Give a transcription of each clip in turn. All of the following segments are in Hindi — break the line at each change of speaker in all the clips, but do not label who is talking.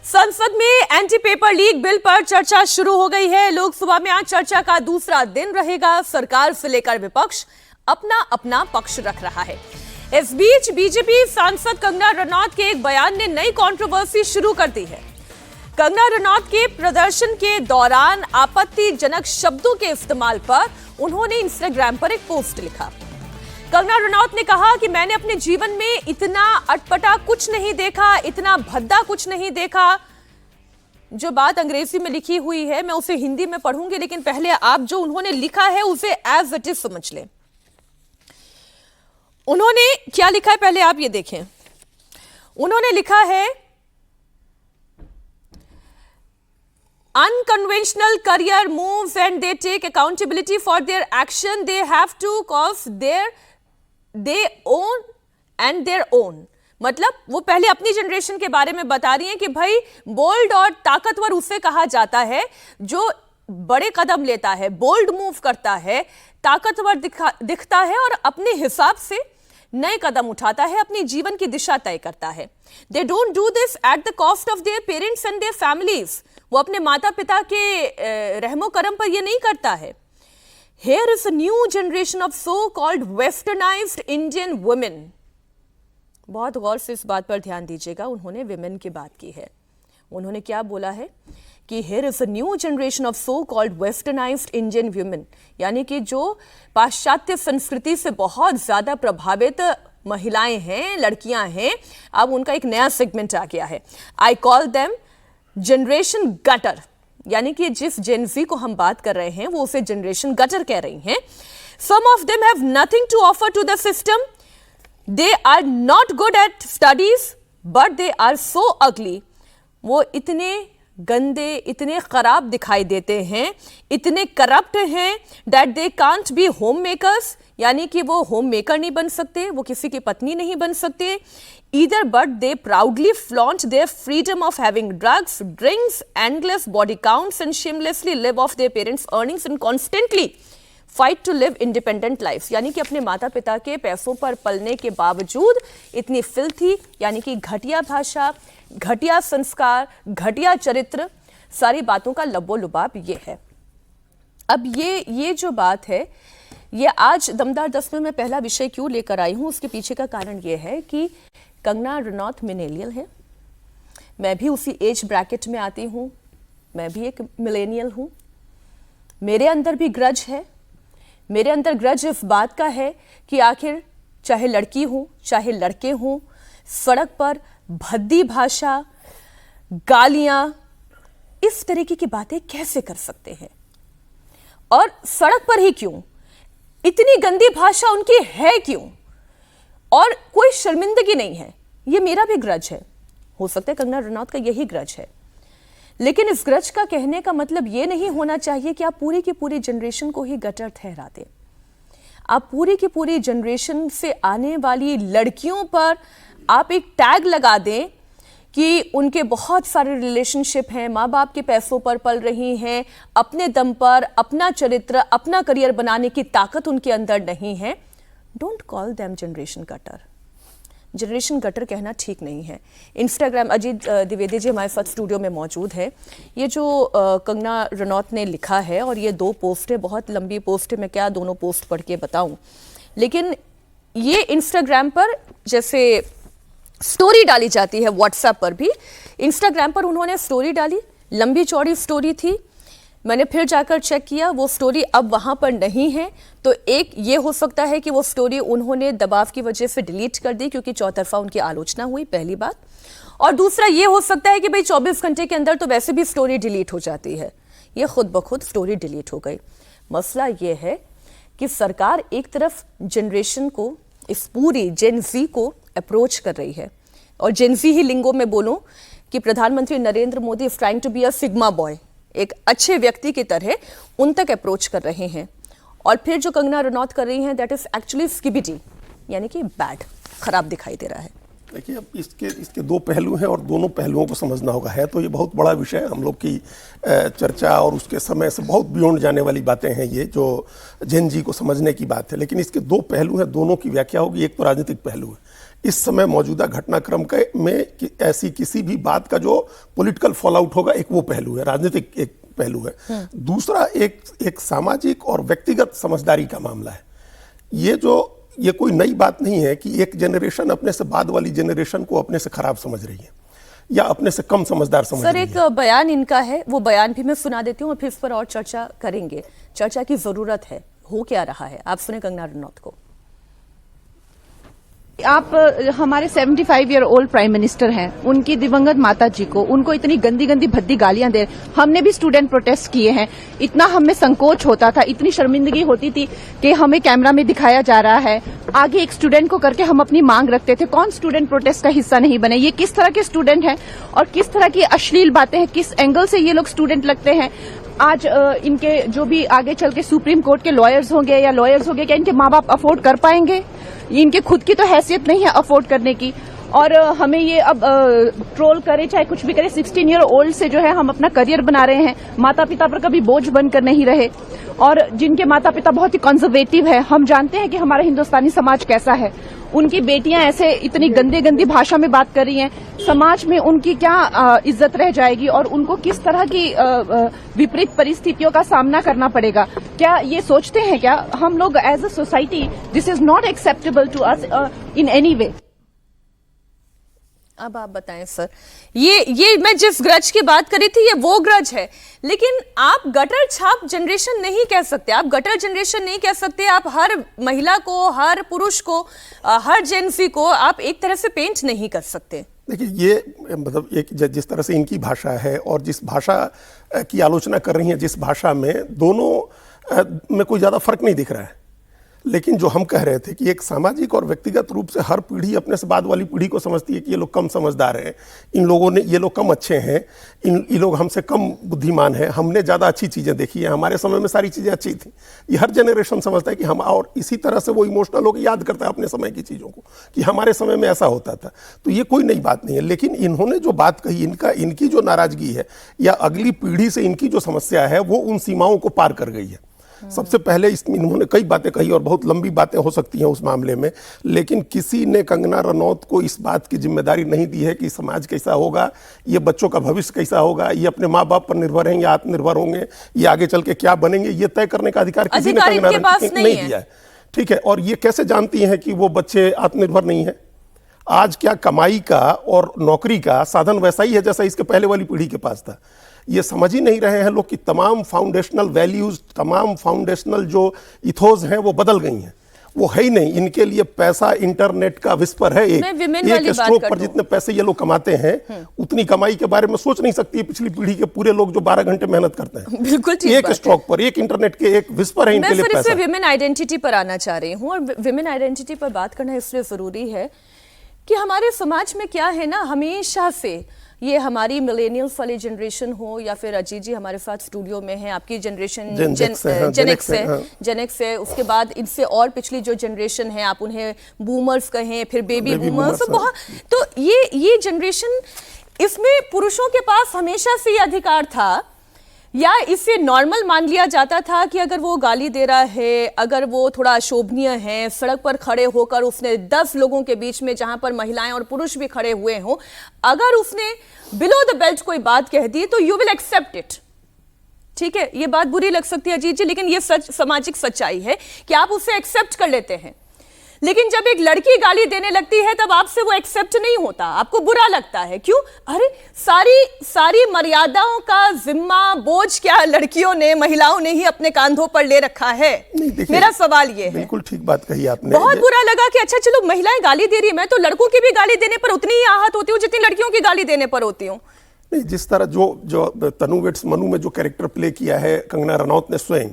संसद में एंटी पेपर लीक बिल पर चर्चा शुरू हो गई है। लोकसभा में आज चर्चा का दूसरा दिन रहेगा। सरकार से लेकर विपक्ष अपना अपना पक्ष रख रहा है। इस बीच बीजेपी सांसद कंगना रनौत के एक बयान ने नई कंट्रोवर्सी शुरू कर दी है। कंगना रनौत के प्रदर्शन के दौरान आपत्तिजनक शब्दों के इस्तेमाल पर उन्होंने इंस्टाग्राम पर एक पोस्ट लिखा। कंगना रनौत ने कहा कि मैंने अपने जीवन में इतना अटपटा कुछ नहीं देखा, इतना भद्दा कुछ नहीं देखा। जो बात अंग्रेजी में लिखी हुई है मैं उसे हिंदी में पढ़ूंगी, लेकिन पहले आप जो उन्होंने लिखा है उसे एज इट इज समझ लें। उन्होंने क्या लिखा है पहले आप ये देखें। उन्होंने लिखा है unconventional career moves and they take accountability for their action. They have to cause they own and their own। मतलब वो पहले अपनी जनरेशन के बारे में बता रही हैं कि भाई बोल्ड और ताकतवर उसे कहा जाता है जो बड़े कदम लेता है, बोल्ड मूव करता है, ताकतवर दिखता है और अपने हिसाब से नए कदम उठाता है, अपनी जीवन की दिशा तय करता है। They don't do this at the cost of their parents and their families। वो अपने माता पिता के रहमो करम पर ये नहीं करता है। Here is a new generation of so-called westernized Indian women। बहुत गौर से इस बात पर ध्यान दीजिएगा, उन्होंने विमेन की बात की है। उन्होंने क्या बोला है कि here is a new generation of so-called westernized Indian women, यानी कि जो पाश्चात्य संस्कृति से बहुत ज्यादा प्रभावित महिलाएं हैं, लड़कियां हैं, अब उनका एक नया सेगमेंट आ गया है। I call them generation gutter, यानी कि जिस जेन ज़ी को हम बात कर रहे हैं वो उसे जनरेशन गटर कह रही हैं। Some of them have nothing to offer to the system. They are not good at studies but they are so ugly. वो इतने गंदे, इतने खराब दिखाई देते हैं, इतने करप्ट हैं that they can't be home makers, यानी कि वो होम मेकर नहीं बन सकते, वो किसी की पत्नी नहीं बन सकते। Either but they proudly flaunt their freedom of having drugs, drinks, endless body counts and shamelessly live off their parents' earnings and constantly fight to live independent lives। यानी कि अपने माता पिता के पैसों पर पलने के बावजूद इतनी filthy, यानी कि घटिया भाषा, घटिया संस्कार, घटिया चरित्र, सारी बातों का लबो लुबाब ये है। अब ये जो बात है, ये आज दमदार 10 में मैं पहला विषय क्यों लेकर आई हूँ, उसके पीछे का कारण ये है कि कंगना रनौत मिलेनियल है। मैं भी उसी एज ब्रैकेट में आती हूँ, मैं भी एक मिलेनियल हूँ। मेरे अंदर भी ग्रज है। मेरे अंदर ग्रज इस बात का है कि आखिर चाहे लड़की हूँ चाहे लड़के हों, सड़क पर भद्दी भाषा, गालियाँ, इस तरीके की बातें कैसे कर सकते हैं। और सड़क पर ही क्यों, इतनी गंदी भाषा उनकी है क्यों, और कोई शर्मिंदगी नहीं है। ये मेरा भी ग्रज है, हो सकता है कंगना रनौत का यही ग्रज है। लेकिन इस ग्रज का कहने का मतलब ये नहीं होना चाहिए कि आप पूरी की पूरी जनरेशन को ही गटर ठहरा दें। आप पूरी की पूरी जनरेशन से आने वाली लड़कियों पर आप एक टैग लगा दें कि उनके बहुत सारे रिलेशनशिप हैं, माँ बाप के पैसों पर पल रही हैं, अपने दम पर अपना चरित्र, अपना करियर बनाने की ताकत उनके अंदर नहीं है। Don't call them generation gutter. Generation gutter कहना ठीक नहीं है। इंस्टाग्राम, अजीत द्विवेदी जी हमारे साथ स्टूडियो में मौजूद है। ये जो कंगना रनौत ने लिखा है, और ये 2 पोस्ट है, बहुत लंबी पोस्ट है, मैं क्या दोनों पोस्ट पढ़ के बताऊं, लेकिन ये इंस्टाग्राम पर जैसे स्टोरी डाली जाती है, व्हाट्सएप पर भी, इंस्टाग्राम पर उन्होंने स्टोरी डाली, लंबी चौड़ी स्टोरी थी। मैंने फिर जाकर चेक किया, वो स्टोरी अब वहाँ पर नहीं है। तो एक ये हो सकता है कि वो स्टोरी उन्होंने दबाव की वजह से डिलीट कर दी क्योंकि चौतरफा उनकी आलोचना हुई, पहली बात। और दूसरा ये हो सकता है कि भाई 24 घंटे के अंदर तो वैसे भी स्टोरी डिलीट हो जाती है, ये खुद ब खुद स्टोरी डिलीट हो गई। मसला ये है कि सरकार एक तरफ जनरेशन को, इस पूरी जेन ज़ी को अप्रोच कर रही है, और जेन ज़ी ही लिंगो में बोलूं कि प्रधानमंत्री Narendra Modi is trying to be a sigma boy, एक अच्छे व्यक्ति की तरह उन तक अप्रोच कर रहे हैं। और फिर जो कंगना रनौत कर रही हैं दैट इज एक्चुअली स्किबिडी, यानी कि बैड, खराब दिखाई दे रहा है।
देखिए, अब इसके 2 पहलू हैं और दोनों पहलुओं को समझना होगा। है तो ये बहुत बड़ा विषय, हम लोग की चर्चा और उसके समय से बहुत बियॉन्ड जाने वाली बातें हैं, ये जो जेन जी को समझने की बात है। लेकिन इसके 2 पहलू हैं, दोनों की व्याख्या होगी। एक तो राजनीतिक पहलू है, इस समय मौजूदा घटनाक्रम में ऐसी किसी भी बात का जो पॉलिटिकल फॉलआउट होगा, एक वो पहलू है, राजनीतिक एक पहलू है। दूसरा एक सामाजिक और व्यक्तिगत समझदारी का मामला है। ये कोई नई बात नहीं है कि एक जनरेशन अपने से बाद वाली जनरेशन को अपने से खराब समझ रही है या अपने से कम समझदार समझ रही है।
सर, एक बयान इनका है, वो बयान भी मैं सुना देती हूँ और फिर इस पर और चर्चा करेंगे। चर्चा की जरूरत है, हो क्या रहा है, आप सुने कंगना रनौत को।
आप हमारे 75 ईयर ओल्ड प्राइम मिनिस्टर हैं, उनकी दिवंगत माता जी को, उनको इतनी गंदी गंदी भद्दी गालियां दे। हमने भी स्टूडेंट प्रोटेस्ट किए हैं, इतना हमें संकोच होता था, इतनी शर्मिंदगी होती थी कि हमें कैमरा में दिखाया जा रहा है, आगे एक स्टूडेंट को करके हम अपनी मांग रखते थे। कौन स्टूडेंट प्रोटेस्ट का हिस्सा नहीं बने? ये किस तरह के स्टूडेंट हैं और किस तरह की अश्लील बातें हैं, किस एंगल से ये लोग स्टूडेंट लगते हैं। आज इनके जो भी आगे चल के सुप्रीम कोर्ट के लॉयर्स होंगे या लॉयर्स होंगे, क्या इनके माँ बाप अफोर्ड कर पाएंगे? इनके खुद की तो हैसियत नहीं है अफोर्ड करने की। और हमें ये अब ट्रोल करे चाहे कुछ भी करे, 16 ईयर ओल्ड से जो है हम अपना करियर बना रहे हैं, माता पिता पर कभी बोझ बनकर नहीं रहे। और जिनके माता पिता बहुत ही कंजर्वेटिव है, हम जानते हैं कि हमारा हिंदुस्तानी समाज कैसा है, उनकी बेटियां ऐसे इतनी गंदी भाषा में बात कर रही हैं, समाज में उनकी क्या इज्जत रह जाएगी और उनको किस तरह की विपरीत परिस्थितियों का सामना करना पड़ेगा। क्या ये सोचते हैं क्या हम लोग as a society, this is not acceptable to us in any way.
अब आप बताएं सर, ये मैं जिस ग्रज की बात करी थी, ये वो ग्रज है, लेकिन आप गटर छाप जनरेशन नहीं कह सकते, आप गटर जनरेशन नहीं कह सकते। आप हर महिला को, हर पुरुष को, हर जेनसी को आप एक तरह से पेंट नहीं कर सकते।
देखिए, ये मतलब एक जिस तरह से इनकी भाषा है और जिस भाषा की आलोचना कर रही हैं, जिस भाषा में, दोनों में कोई ज़्यादा फर्क नहीं दिख रहा है। लेकिन जो हम कह रहे थे कि एक सामाजिक और व्यक्तिगत रूप से हर पीढ़ी अपने से बाद वाली पीढ़ी को समझती है कि ये लोग कम समझदार हैं, इन लोगों ने, ये लोग कम अच्छे हैं, ये लोग हमसे कम बुद्धिमान हैं, हमने ज़्यादा अच्छी चीज़ें देखी हैं, हमारे समय में सारी चीज़ें अच्छी थी। ये हर जनरेशन समझता है कि हम, और इसी तरह से वो इमोशनल होकर याद करता है अपने समय की चीज़ों को कि हमारे समय में ऐसा होता था। तो ये कोई नई बात नहीं है। लेकिन इन्होंने जो बात कही, इनकी जो नाराज़गी है या अगली पीढ़ी से इनकी जो समस्या है, वो उन सीमाओं को पार कर गई है। सबसे पहले इन्होंने कई बातें कही और बहुत लंबी बातें हो सकती हैं उस मामले में, लेकिन किसी ने कंगना रनौत को इस बात की जिम्मेदारी नहीं दी है कि समाज कैसा होगा, ये बच्चों का भविष्य कैसा होगा, ये अपने माँ बाप पर निर्भर हैं या आत्मनिर्भर होंगे, ये आगे चल के क्या बनेंगे, ये तय करने का अधिकार किसी ने कंगना रनौत को नहीं दिया है। ठीक है, और ये कैसे जानती हैं कि वो बच्चे आत्मनिर्भर नहीं है? आज क्या कमाई का और नौकरी का साधन वैसा ही है जैसा इसके पहले वाली पीढ़ी के पास था। ये समझ ही नहीं रहे हैं लोग कि तमाम फाउंडेशनल वैल्यूज, तमाम फाउंडेशनल जो इथोस हैं वो बदल गई हैं, वो है ही नहीं। इनके लिए पैसा इंटरनेट का विस्पर है। एक स्ट्रोक पर जितने पैसे ये लोग कमाते हैं, उतनी कमाई के बारे में सोच नहीं सकती पिछली पीढ़ी के पूरे लोग जो 12 घंटे मेहनत करते हैं।
बिल्कुल ठीक
एक स्ट्रोक पर, एक इंटरनेट के एक विस्पर है इनके लिए पैसा।
मैं विमेन आइडेंटिटी पर आना चाह रही हूँ, और विमेन आइडेंटिटी पर बात करना इसलिए जरूरी है कि हमारे समाज में क्या है ना, हमेशा से ये हमारी मिलेनियल्स वाली जनरेशन हो या फिर अजीत जी हमारे साथ स्टूडियो में है, आपकी जनरेशन जेनेक्स है, उसके बाद इनसे और पिछली जो जनरेशन है, आप उन्हें बूमर्स कहें, फिर बेबी बूमर्स, तो ये जनरेशन, इसमें पुरुषों के पास हमेशा से ये अधिकार था या इसे नॉर्मल मान लिया जाता था कि अगर वो गाली दे रहा है, अगर वो थोड़ा अशोभनीय है, सड़क पर खड़े होकर उसने 10 लोगों के बीच में, जहां पर महिलाएं और पुरुष भी खड़े हुए हों, अगर उसने बिलो द बेल्ट कोई बात कह दी तो यू विल एक्सेप्ट इट। ठीक है, ये बात बुरी लग सकती है अजीत जी, लेकिन ये सामाजिक सच्चाई है कि आप उसे एक्सेप्ट कर लेते हैं। लेकिन जब एक लड़की गाली देने लगती है तब आपसे वो एक्सेप्ट नहीं होता, आपको बुरा लगता है। क्यों? अरे सारी मर्यादाओं का जिम्मा, बोझ क्या लड़कियों ने, महिलाओं ने ही अपने कांधों पर ले रखा है? मेरा सवाल ये है।
बिल्कुल ठीक बात कही आपने।
बहुत बुरा लगा कि अच्छा चलो महिलाएं गाली दे रही है, मैं तो लड़कों की भी गाली देने पर उतनी ही आहत होती हूँ जितनी लड़कियों की गाली देने पर होती हूँ।
नहीं, जिस तरह जो तनु वेट्स मनु में जो कैरेक्टर प्ले किया है कंगना रनौत ने स्वयं,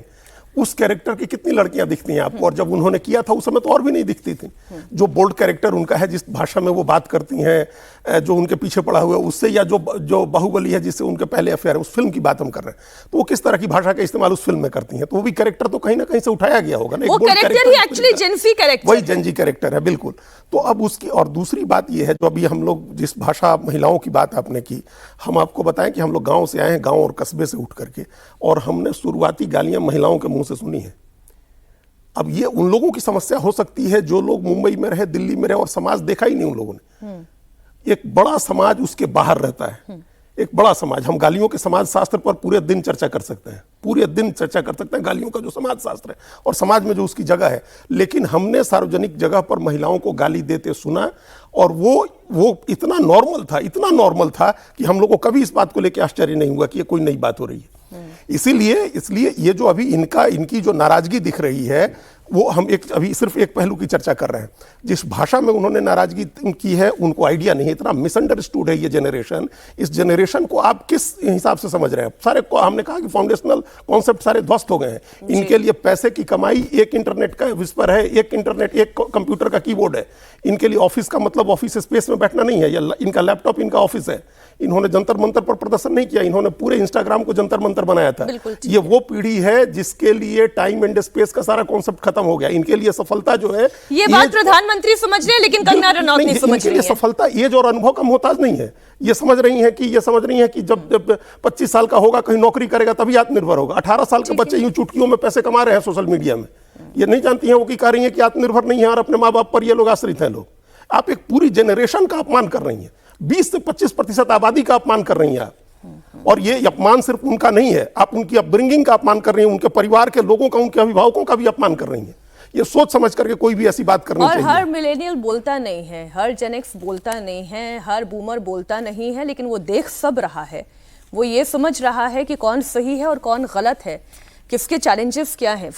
उस कैरेक्टर की कितनी लड़कियां दिखती हैं आपको, और जब उन्होंने किया था उस समय तो और भी नहीं दिखती थी। जो बोल्ड कैरेक्टर उनका है, जिस भाषा में वो बात करती हैं, जो उनके पीछे पड़ा हुआ है उससे, या जो बाहुबली है जिससे उनके पहले अफेयर है, उस फिल्म की बात हम कर रहे हैं, तो वो किस तरह की भाषा का इस्तेमाल उस फिल्म में करती हैं, तो वो भी कैरेक्टर तो कहीं ना कहीं से उठाया गया होगा ना।
वो कैरेक्टर ही एक्चुअली जेंजी कैरेक्टर,
वही जेंजी कैरेक्टर है, बिल्कुल। तो अब उसकी, और दूसरी बात ये है, जो अभी हम लोग जिस भाषा महिलाओं की बात आपने की, हम आपको बताएं कि हम लोग गाँव से आए हैं, गाँव और कस्बे से उठ करके, और हमने शुरुआती गालियाँ महिलाओं के मुँह से सुनी है। अब ये उन लोगों की समस्या हो सकती है जो लोग मुंबई में रहे, दिल्ली में रहे और समाज देखा ही नहीं उन लोगों ने। एक बड़ा समाज उसके बाहर रहता है, एक बड़ा समाज। हम गालियों के समाज शास्त्र पर पूरे दिन चर्चा कर सकते हैं, पूरे दिन चर्चा कर सकते हैं गालियों का जो समाज शास्त्र है और समाज में जो उसकी जगह है। लेकिन हमने सार्वजनिक जगह पर महिलाओं को गाली देते सुना और वो इतना नॉर्मल था कि हम लोग को कभी इस बात को लेकर आश्चर्य नहीं हुआ कि ये कोई नई बात हो रही है। इसलिए ये जो अभी इनकी जो नाराजगी दिख रही है, वो हम अभी सिर्फ एक पहलू की चर्चा कर रहे हैं। जिस भाषा में उन्होंने नाराजगी की है उनको आइडिया नहीं है, इतना मिसअंडरस्टूड है ये जनरेशन। इस जनरेशन को आप किस हिसाब से समझ रहे हैं? सारे को हमने कहा कि फाउंडेशनल कॉन्सेप्ट सारे ध्वस्त हो गए हैं। इनके लिए पैसे की कमाई एक इंटरनेट का विस्पर है, एक इंटरनेट, एक कंप्यूटर का कीबोर्ड है। इनके लिए ऑफिस का मतलब ऑफिस स्पेस में बैठना नहीं है, इनका लैपटॉप इनका ऑफिस है। इन्होंने जंतर मंतर पर प्रदर्शन नहीं किया, इन्होंने पूरे इंस्टाग्राम को जंतर मंतर बनाया था। ये वो पीढ़ी है जिसके लिए टाइम एंड स्पेस का सारा कॉन्सेप्ट खत्म हो गया। इनके लिए सफलता जो है,
ये बात प्रधानमंत्री समझ रहे हैं लेकिन कंगना रनौत नहीं समझ रही है।
सफलता एज और अनुभव का मोहताज नहीं है। ये समझ रही है कि जब 25 साल का होगा, कहीं नौकरी करेगा तभी आत्मनिर्भर होगा। 18 साल के बच्चे यूं चुटकियों में पैसे कमा रहे हैं सोशल मीडिया में। ये नहीं जानती हैं वो कि कह रही हैं कि आत्मनिर्भर नहीं है और अपने माँ बाप पर ये लोग आश्रित हैं। लोग, आप एक पूरी जनरेशन का अपमान कर रही हैं, 20 से 25% आबादी का अपमान कर रही हैं आप। और ये अपमान सिर्फ उनका नहीं है, आप उनकी अपब्रिंगिंग का अपमान कर रही हैं, उनके परिवार के लोगों का, उनके अभिभावकों का भी अपमान कर रही हैं। ये सोच समझ करके कोई भी ऐसी बात करनी चाहिए।
और हर मिलेनियल बोलता नहीं है, हर जेनेक्स बोलता नहीं है, हर बूमर बोलता नहीं है, लेकिन वो देख सब रहा है। वो ये समझ रहा है कि कौन सही है और कौन गलत है, किसके चैलेंजेस क्या हैं।